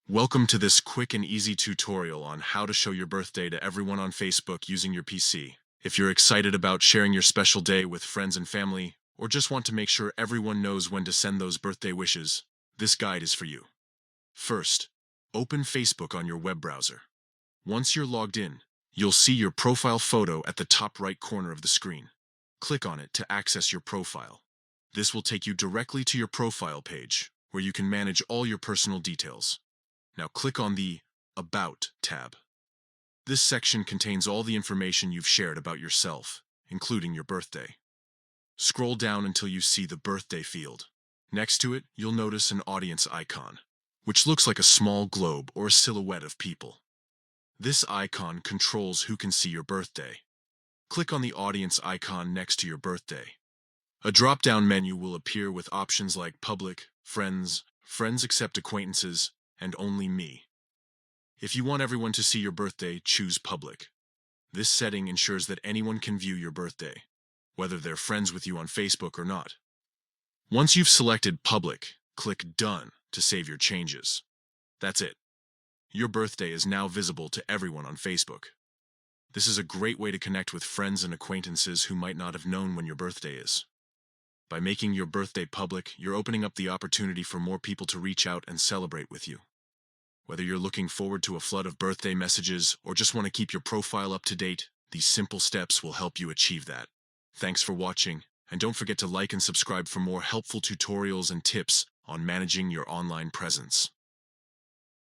Welcome to this quick and easy tutorial on how to show your birthday to everyone on Facebook using your PC. If you're excited about sharing your special day with friends and family, or just want to make sure everyone knows when to send those birthday wishes, this guide is for you. First, open Facebook on your web browser. Once you're logged in, you'll see your profile photo at the top right corner of the screen. Click on it to access your profile. This will take you directly to your profile page, where you can manage all your personal details. Now click on the About tab. This section contains all the information you've shared about yourself, including your birthday. Scroll down until you see the birthday field. Next to it, you'll notice an audience icon, which looks like a small globe or a silhouette of people. This icon controls who can see your birthday. Click on the audience icon next to your birthday. A drop-down menu will appear with options like Public, Friends, Friends Accept Acquaintances, and Only Me. If you want everyone to see your birthday, choose Public. This setting ensures that anyone can view your birthday, whether they're friends with you on Facebook or not. Once you've selected Public, click Done to save your changes. That's it. Your birthday is now visible to everyone on Facebook. This is a great way to connect with friends and acquaintances who might not have known when your birthday is. By making your birthday public, you're opening up the opportunity for more people to reach out and celebrate with you. Whether you're looking forward to a flood of birthday messages or just want to keep your profile up to date, these simple steps will help you achieve that. Thanks for watching, and don't forget to like and subscribe for more helpful tutorials and tips on managing your online presence.